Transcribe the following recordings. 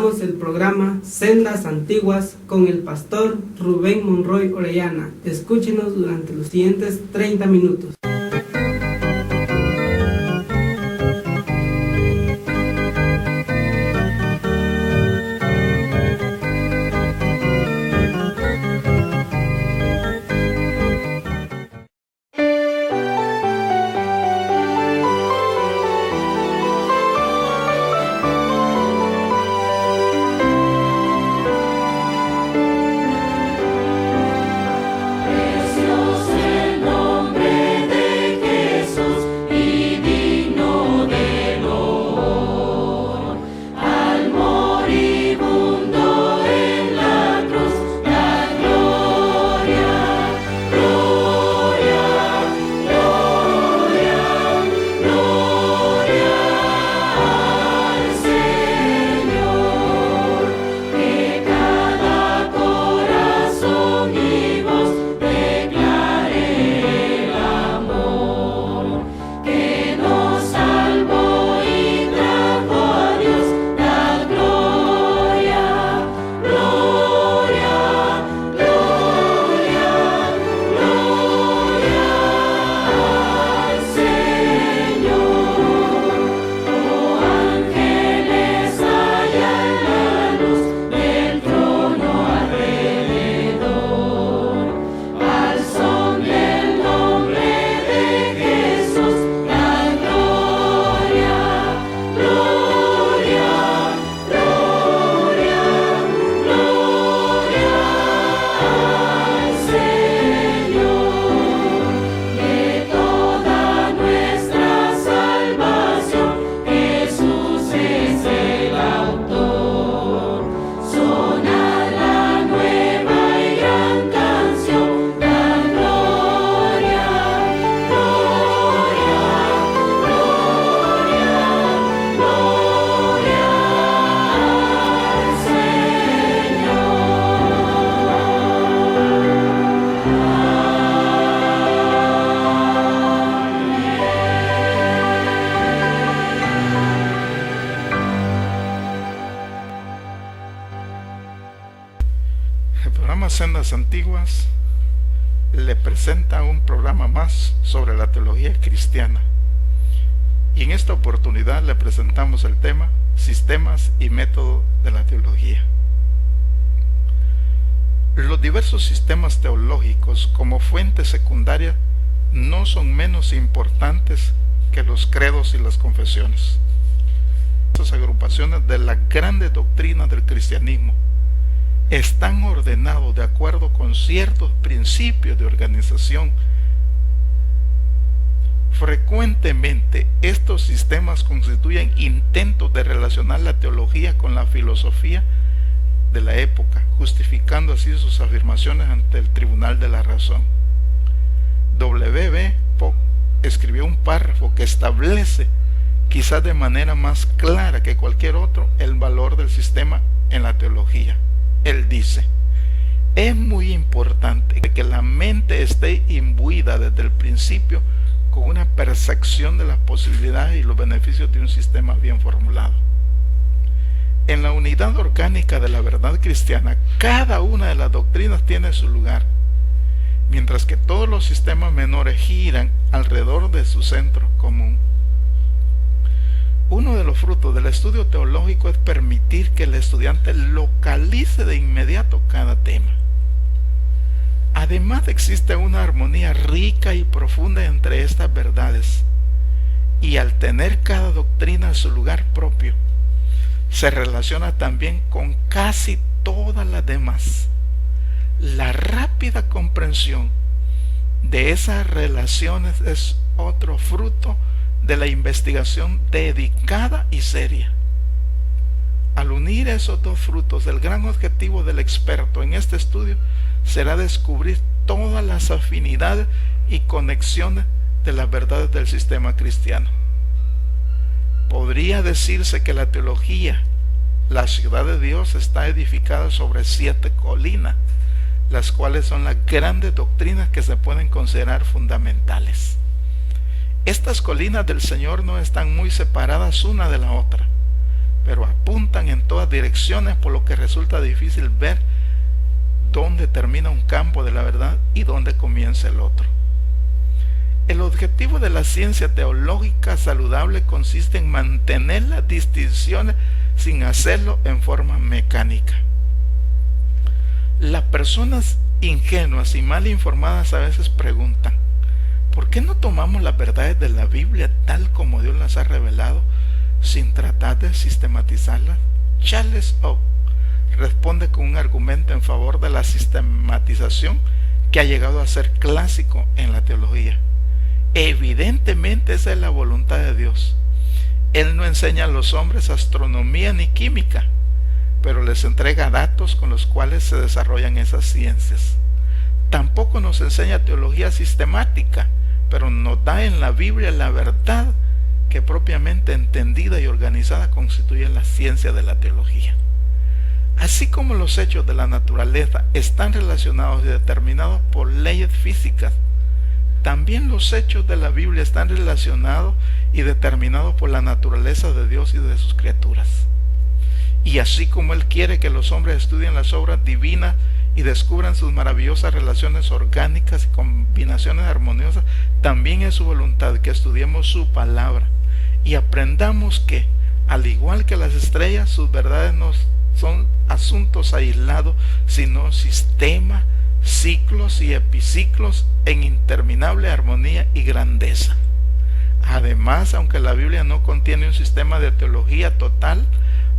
presentamos el programa Sendas Antiguas con el pastor Rubén Monroy Orellana. Escúchenos durante los siguientes 30 minutos. Sendas Antiguas le presenta un programa más sobre la teología cristiana, y en esta oportunidad le presentamos el tema Sistemas y método de la teología. Los diversos sistemas teológicos como fuente secundaria no son menos importantes que los credos y las confesiones. Estas agrupaciones de la grande doctrina del cristianismo están ordenados de acuerdo con ciertos principios de organización. Frecuentemente estos sistemas constituyen intentos de relacionar la teología con la filosofía de la época, justificando así sus afirmaciones ante el tribunal de la razón. W.B. Pop escribió un párrafo que establece, quizás de manera más clara que cualquier otro, el valor del sistema en la teología. Él dice: es muy importante que la mente esté imbuida desde el principio con una percepción de las posibilidades y los beneficios de un sistema bien formulado. En la unidad orgánica de la verdad cristiana, cada una de las doctrinas tiene su lugar, mientras que todos los sistemas menores giran alrededor de su centro común. Uno de los frutos del estudio teológico es permitir que el estudiante localice de inmediato cada tema. Además, existe una armonía rica y profunda entre estas verdades, y al tener cada doctrina en su lugar propio, se relaciona también con casi todas las demás. La rápida comprensión de esas relaciones es otro fruto de la investigación dedicada y seria. Al unir esos dos frutos, el gran objetivo del experto en este estudio será descubrir todas las afinidades y conexiones de las verdades del sistema cristiano. Podría decirse que la teología, la ciudad de Dios, está edificada sobre 7 colinas, las cuales son las grandes doctrinas que se pueden considerar fundamentales. Estas colinas del Señor no están muy separadas una de la otra, pero apuntan en todas direcciones, por lo que resulta difícil ver dónde termina un campo de la verdad y dónde comienza el otro. El objetivo de la ciencia teológica saludable consiste en mantener las distinciones sin hacerlo en forma mecánica. Las personas ingenuas y mal informadas a veces preguntan: ¿por qué no tomamos las verdades de la Biblia tal como Dios las ha revelado sin tratar de sistematizarlas? Charles Ock responde con un argumento en favor de la sistematización que ha llegado a ser clásico en la teología. Evidentemente esa es la voluntad de Dios. Él no enseña a los hombres astronomía ni química, pero les entrega datos con los cuales se desarrollan esas ciencias. Tampoco nos enseña teología sistemática, pero nos da en la Biblia la verdad que propiamente entendida y organizada constituye la ciencia de la teología. Así como los hechos de la naturaleza están relacionados y determinados por leyes físicas, también los hechos de la Biblia están relacionados y determinados por la naturaleza de Dios y de sus criaturas. Y así como Él quiere que los hombres estudien las obras divinas y descubran sus maravillosas relaciones orgánicas y combinaciones armoniosas, también es su voluntad que estudiemos su palabra y aprendamos que, al igual que las estrellas, sus verdades no son asuntos aislados, sino sistemas, ciclos y epiciclos en interminable armonía y grandeza. Además, aunque la Biblia no contiene un sistema de teología total,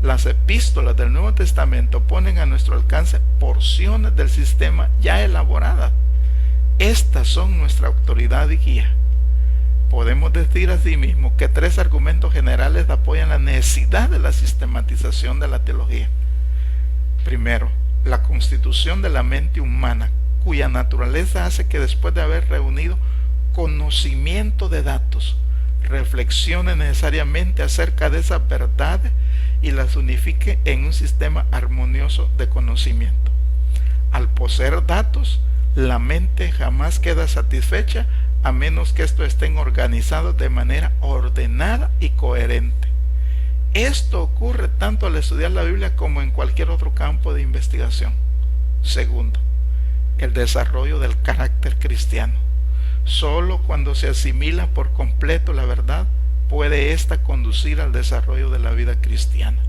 las epístolas del Nuevo Testamento ponen a nuestro alcance porciones del sistema ya elaboradas. Estas son nuestra autoridad y guía. Podemos decir asimismo que 3 argumentos generales apoyan la necesidad de la sistematización de la teología. Primero, la constitución de la mente humana, cuya naturaleza hace que después de haber reunido conocimiento de datos, reflexione necesariamente acerca de esas verdades y las unifique en un sistema armonioso de conocimiento. Al poseer datos, la mente jamás queda satisfecha a menos que estos estén organizados de manera ordenada y coherente. Esto ocurre tanto al estudiar la Biblia como en cualquier otro campo de investigación. Segundo, el desarrollo del carácter cristiano. Solo cuando se asimila por completo la verdad puede ésta conducir al desarrollo de la vida cristiana.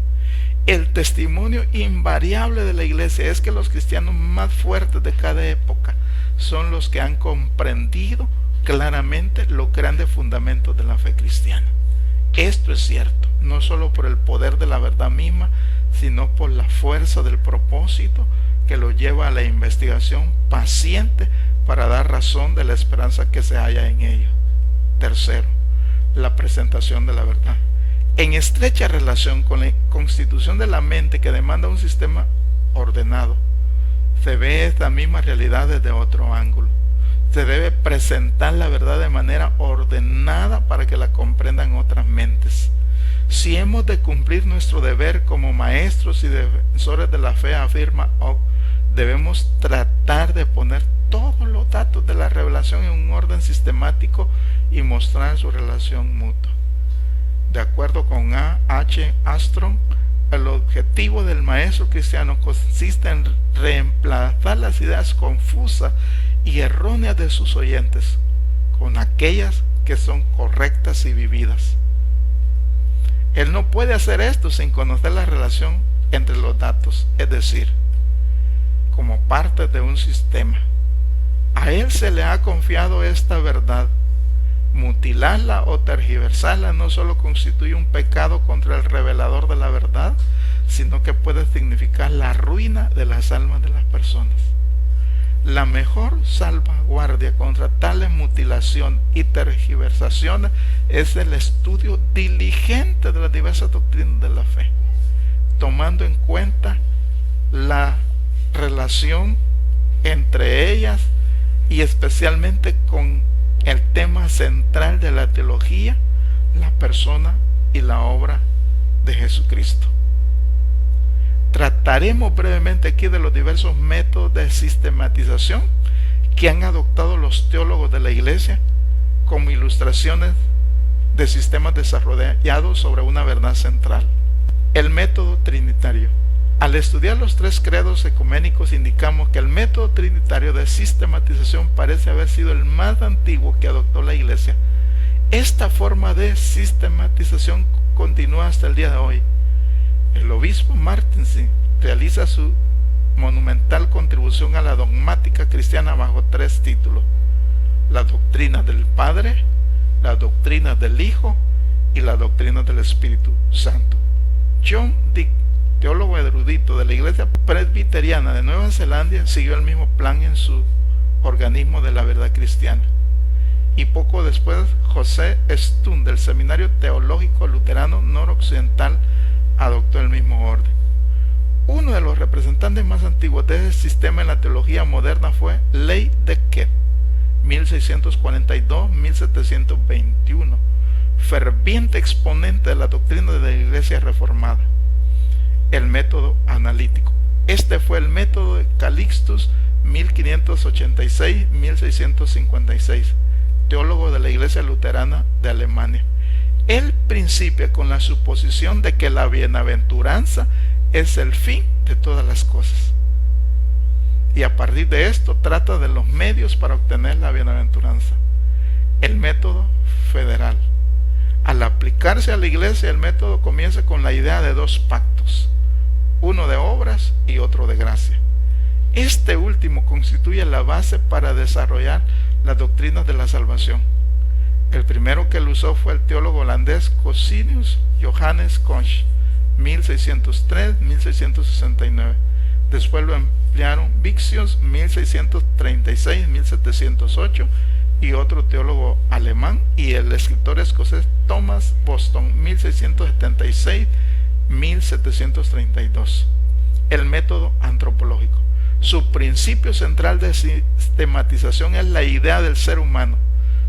El testimonio invariable de la iglesia es que los cristianos más fuertes de cada época son los que han comprendido claramente los grandes fundamentos de la fe cristiana. Esto es cierto, no solo por el poder de la verdad misma, sino por la fuerza del propósito que lo lleva a la investigación paciente para dar razón de la esperanza que se halla en ello. Tercero, la presentación de la verdad. En estrecha relación con la constitución de la mente que demanda un sistema ordenado, se ve esta misma realidad desde otro ángulo. Se debe presentar la verdad de manera ordenada para que la comprendan otras mentes. Si hemos de cumplir nuestro deber como maestros y defensores de la fe, afirma Ock, debemos tratar de poner todos los datos de la revelación en un orden sistemático y mostrar su relación mutua. De acuerdo con A. H. Armstrong, el objetivo del maestro cristiano consiste en reemplazar las ideas confusas y erróneas de sus oyentes con aquellas que son correctas y vividas. Él no puede hacer esto sin conocer la relación entre los datos, es decir, como parte de un sistema. A él se le ha confiado esta verdad. Mutilarla o tergiversarla no solo constituye un pecado contra el revelador de la verdad, sino que puede significar la ruina de las almas de las personas. La mejor salvaguardia contra tales mutilación y tergiversaciones es el estudio diligente de las diversas doctrinas de la fe, tomando en cuenta la relación entre ellas y especialmente con el tema central de la teología, la persona y la obra de Jesucristo. Trataremos brevemente aquí de los diversos métodos de sistematización que han adoptado los teólogos de la Iglesia como ilustraciones de sistemas desarrollados sobre una verdad central. El método trinitario. Al estudiar los tres credos ecuménicos indicamos que el método trinitario de sistematización parece haber sido el más antiguo que adoptó la Iglesia. Esta forma de sistematización continúa hasta el día de hoy. El obispo Martinson realiza su monumental contribución a la dogmática cristiana bajo tres títulos: la doctrina del Padre, la doctrina del Hijo y la doctrina del Espíritu Santo. John Dick, teólogo erudito de la Iglesia Presbiteriana de Nueva Zelanda, siguió el mismo plan en su organismo de la verdad cristiana. Y poco después, José Stun, del Seminario Teológico Luterano Noroccidental, adoptó el mismo orden. Uno de los representantes más antiguos de ese sistema en la teología moderna fue Ley de Ket, 1642-1721, ferviente exponente de la doctrina de la Iglesia Reformada. El método analítico. Este fue el método de Calixtus, 1586-1656, teólogo de la Iglesia Luterana de Alemania. Él principia con la suposición de que la bienaventuranza es el fin de todas las cosas. Y a partir de esto trata de los medios para obtener la bienaventuranza. El método federal. Al aplicarse a la Iglesia, el método comienza con la idea de dos pactos, uno de obras y otro de gracia. Este último constituye la base para desarrollar las doctrinas de la salvación. El primero que lo usó fue el teólogo holandés Cosinius Johannes Koch, 1603-1669. Después lo emplearon Vixius, 1636-1708, y otro teólogo alemán, y el escritor escocés Thomas Boston, 1676-1732. El método antropológico. Su principio central de sistematización es la idea del ser humano,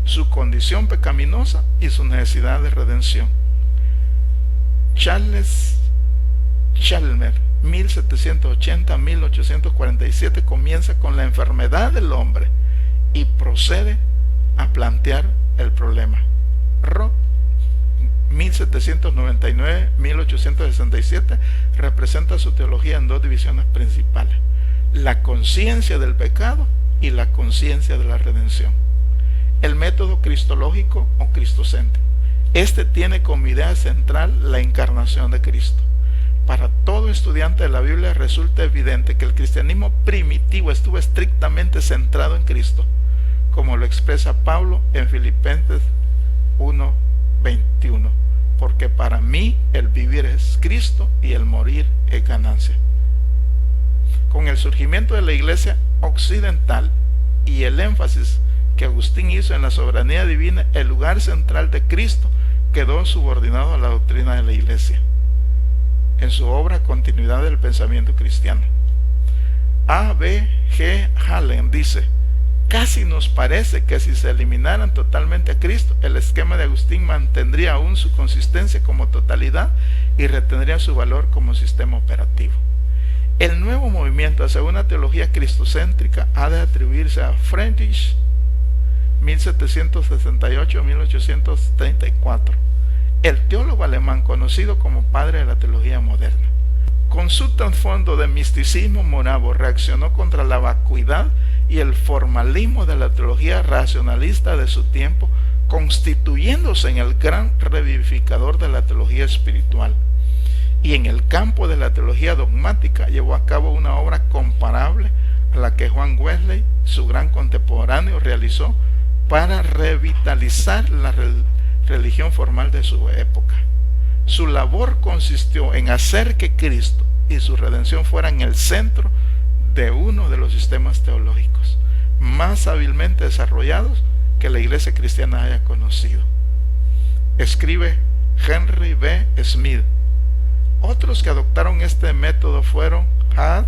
su condición pecaminosa y su necesidad de redención. Charles Chalmers, 1780-1847, comienza con la enfermedad del hombre y procede a plantear el problema. Rock, 1799-1867, representa su teología en dos divisiones principales: la conciencia del pecado y la conciencia de la redención. El método cristológico o cristocéntrico. Este tiene como idea central la encarnación de Cristo. Para todo estudiante de la Biblia resulta evidente que el cristianismo primitivo estuvo estrictamente centrado en Cristo, como lo expresa Pablo en Filipenses 1:21, porque para mí el vivir es Cristo y el morir es ganancia. Con el surgimiento de la Iglesia occidental y el énfasis que Agustín hizo en la soberanía divina, el lugar central de Cristo quedó subordinado a la doctrina de la Iglesia. En su obra Continuidad del Pensamiento Cristiano, A. B. G. Hallen dice: casi nos parece que si se eliminaran totalmente a Cristo, el esquema de Agustín mantendría aún su consistencia como totalidad y retendría su valor como sistema operativo. El nuevo movimiento hacia una teología cristocéntrica ha de atribuirse a Friedrich, 1768-1834, el teólogo alemán conocido como padre de la teología moderna. Con su trasfondo de misticismo moravo, reaccionó contra la vacuidad y el formalismo de la teología racionalista de su tiempo, constituyéndose en el gran revivificador de la teología espiritual. Y en el campo de la teología dogmática llevó a cabo una obra comparable a la que Juan Wesley, su gran contemporáneo, realizó para revitalizar la religión formal de su época. Su labor consistió en hacer que Cristo y su redención fueran el centro de uno de los sistemas teológicos más hábilmente desarrollados que la Iglesia cristiana haya conocido. Escribe Henry B. Smith. Otros que adoptaron este método fueron Haas,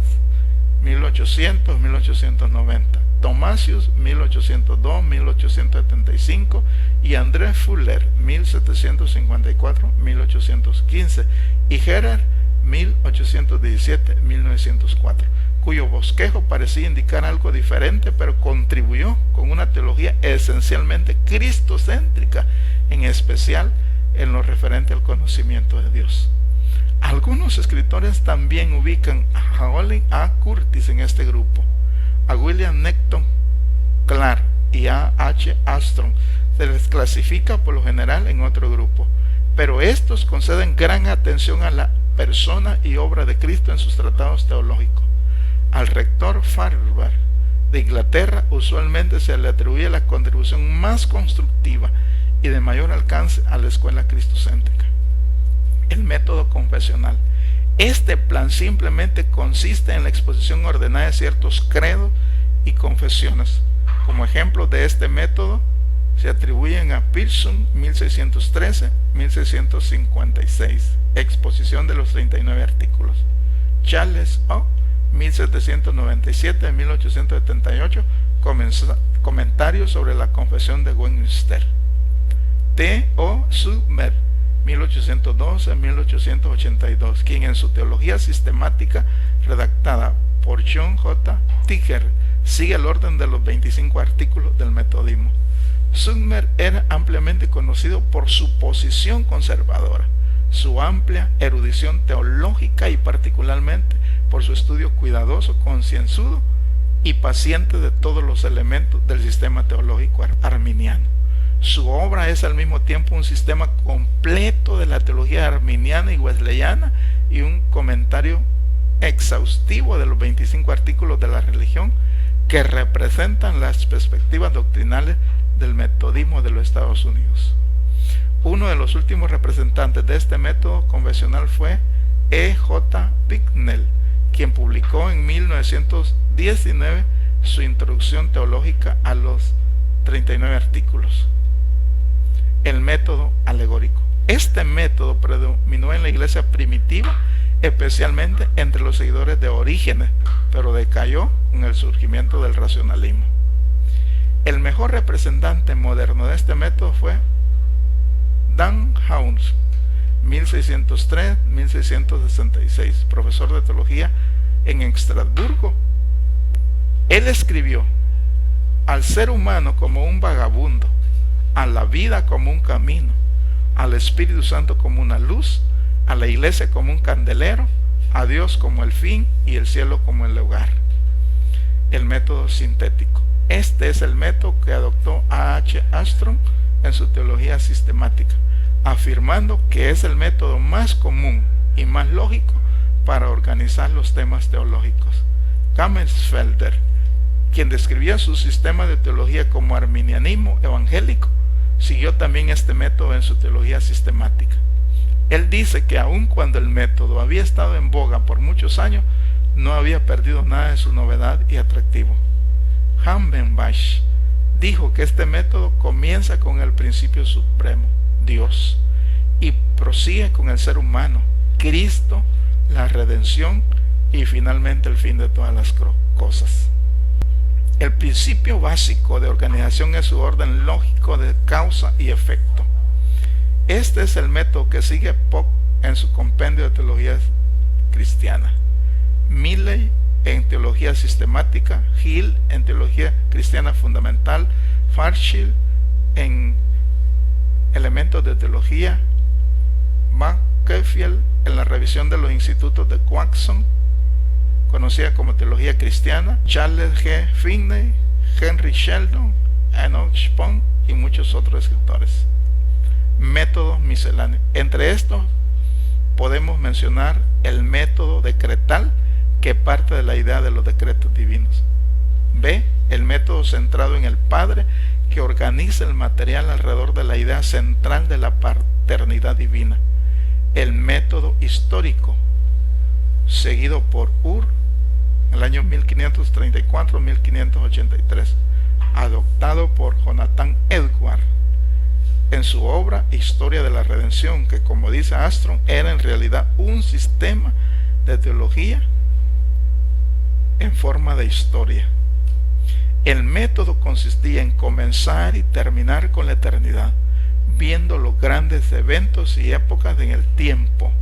1800-1890, Thomasius, 1802-1875, y André Fuller, 1754-1815, y Gerard, 1817-1904, cuyo bosquejo parecía indicar algo diferente, pero contribuyó con una teología esencialmente cristocéntrica, en especial en lo referente al conocimiento de Dios. Algunos escritores también ubican a Holly A. Curtis en este grupo, a William Necton Clark y a H. Armstrong se les clasifica por lo general en otro grupo, pero estos conceden gran atención a la persona y obra de Cristo en sus tratados teológicos. Al rector Farber de Inglaterra usualmente se le atribuye la contribución más constructiva y de mayor alcance a la escuela cristocéntrica. El método confesional. Este plan simplemente consiste en la exposición ordenada de ciertos credos y confesiones. Como ejemplo de este método se atribuyen a Pearson 1613-1656, exposición de los 39 artículos. Charles O. 1797-1878, comentarios sobre la confesión de Westminster. T. O. Submer 1812-1882, quien en su teología sistemática redactada por John J. Tiger sigue el orden de los 25 artículos del metodismo. Submer era ampliamente conocido por su posición conservadora, su amplia erudición teológica y particularmente por su estudio cuidadoso, concienzudo y paciente de todos los elementos del sistema teológico arminiano. Su obra es al mismo tiempo un sistema completo de la teología arminiana y wesleyana y un comentario exhaustivo de los 25 artículos de la religión que representan las perspectivas doctrinales del metodismo de los Estados Unidos. Uno de los últimos representantes de este método confesional fue E. J. Bicknell, quien publicó en 1919 su introducción teológica a los 39 artículos. El método alegórico. Este método predominó en la iglesia primitiva, especialmente entre los seguidores de Orígenes, pero decayó con el surgimiento del racionalismo. El mejor representante moderno de este método fue Dan Hauns, 1603-1666, profesor de teología en Estrasburgo. Él escribió: al ser humano como un vagabundo, a la vida como un camino, al Espíritu Santo como una luz, a la iglesia como un candelero, a Dios como el fin y el cielo como el hogar. El método sintético. Este es el método que adoptó A. H. Armstrong en su teología sistemática, afirmando que es el método más común y más lógico para organizar los temas teológicos. Kamensfelder, quien describía su sistema de teología como arminianismo evangélico, siguió también este método en su teología sistemática. Él dice que aun cuando el método había estado en boga por muchos años, no había perdido nada de su novedad y atractivo. Hambenbach dijo que este método comienza con el principio supremo, Dios, y prosigue con el ser humano, Cristo, la redención y finalmente el fin de todas las cosas. El principio básico de organización es su orden lógico de causa y efecto. Este es el método que sigue Pope en su compendio de teología cristiana, Milley en teología sistemática, Hill en teología cristiana fundamental, Fairchild en elementos de teología, McKefield en la revisión de los institutos de Watson, conocida como teología cristiana, Charles G. Finney, Henry Sheldon, Enoch Spong y muchos otros escritores. Métodos misceláneos. Entre estos podemos mencionar el método decretal, que parte de la idea de los decretos divinos. B. El método centrado en el Padre, que organiza el material alrededor de la idea central de la paternidad divina. El método histórico, seguido por Ur en el año 1534-1583, adoptado por Jonathan Edwards en su obra Historia de la Redención, que, como dice Armstrong, era en realidad un sistema de teología en forma de historia. El método consistía en comenzar y terminar con la eternidad, viendo los grandes eventos y épocas en el tiempo,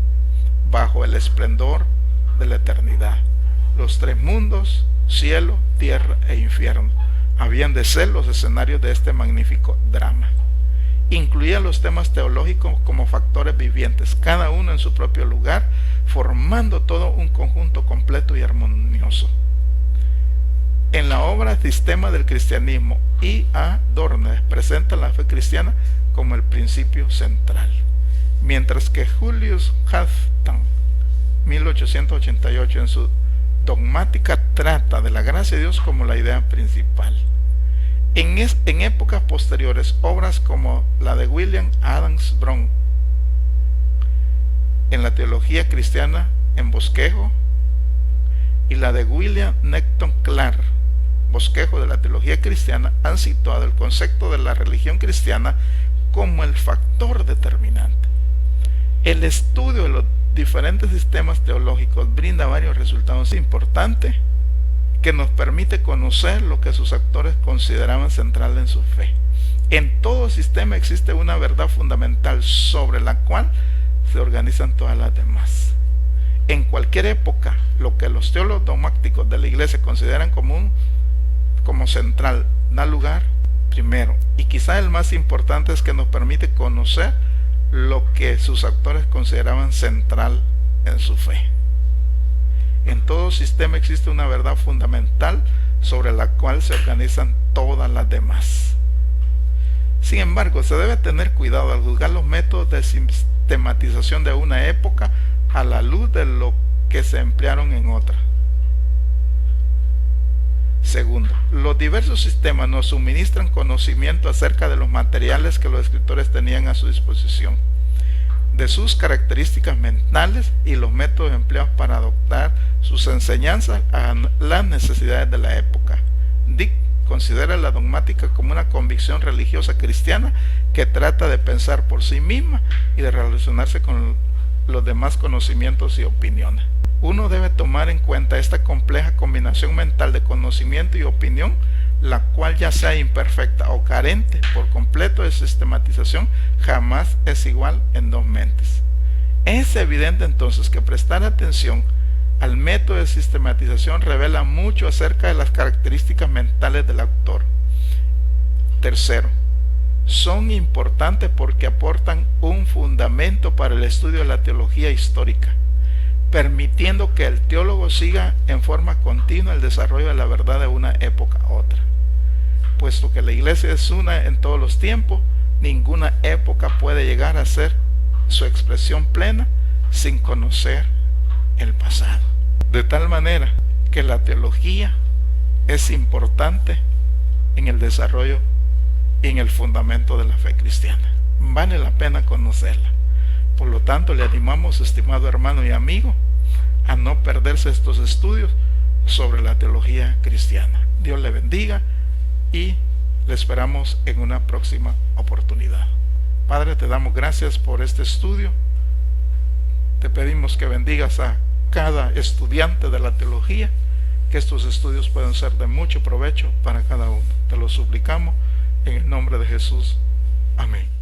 bajo el esplendor de la eternidad. Los tres mundos, cielo, tierra e infierno, habían de ser los escenarios de este magnífico drama. incluía los temas teológicos como factores vivientes, cada uno en su propio lugar, formando todo un conjunto completo y armonioso. En la obra Sistema del Cristianismo, I. A. Dorner presenta la fe cristiana como el principio central, mientras que Julius Halfdan, 1888, en su Dogmática trata de la gracia de Dios como la idea principal. En épocas posteriores, obras como la de William Adams Brown, en la teología cristiana en bosquejo, y la de William Newton Clark, bosquejo de la teología cristiana, han situado el concepto de la religión cristiana como el factor determinante. El estudio de los diferentes sistemas teológicos brinda varios resultados importantes que nos permite conocer lo que sus actores consideraban central en su fe. En todo sistema existe una verdad fundamental sobre la cual se organizan todas las demás. En cualquier época, lo que los teólogos dogmáticos de la iglesia consideran como central da lugar primero, y quizá el más importante, es que nos permite conocer lo que sus actores consideraban central en su fe. En todo sistema existe una verdad fundamental sobre la cual se organizan todas las demás. Sin embargo, se debe tener cuidado al juzgar los métodos de sistematización de una época a la luz de lo que se emplearon en otra. Segundo, los diversos sistemas nos suministran conocimiento acerca de los materiales que los escritores tenían a su disposición, de sus características mentales y los métodos empleados para adoptar sus enseñanzas a las necesidades de la época. Dick considera la dogmática como una convicción religiosa cristiana que trata de pensar por sí misma y de relacionarse con los demás conocimientos y opiniones. Uno debe tomar en cuenta esta compleja combinación mental de conocimiento y opinión, la cual, ya sea imperfecta o carente por completo de sistematización, jamás es igual en dos mentes. Es evidente entonces que prestar atención al método de sistematización revela mucho acerca de las características mentales del autor. Tercero, son importantes porque aportan un fundamento para el estudio de la teología histórica, permitiendo que el teólogo siga en forma continua el desarrollo de la verdad de una época a otra. Puesto que la iglesia es una en todos los tiempos, ninguna época puede llegar a ser su expresión plena sin conocer el pasado. De tal manera que la teología es importante en el desarrollo y en el fundamento de la fe cristiana. Vale la pena conocerla. Por lo tanto, le animamos, estimado hermano y amigo, a no perderse estos estudios sobre la teología cristiana. Dios le bendiga y le esperamos en una próxima oportunidad. Padre, te damos gracias por este estudio. Te pedimos que bendigas a cada estudiante de la teología, que estos estudios puedan ser de mucho provecho para cada uno. Te lo suplicamos en el nombre de Jesús. Amén.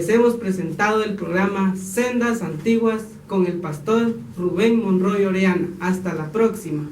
Les hemos presentado el programa Sendas Antiguas con el pastor Rubén Monroy Orellana. Hasta la próxima.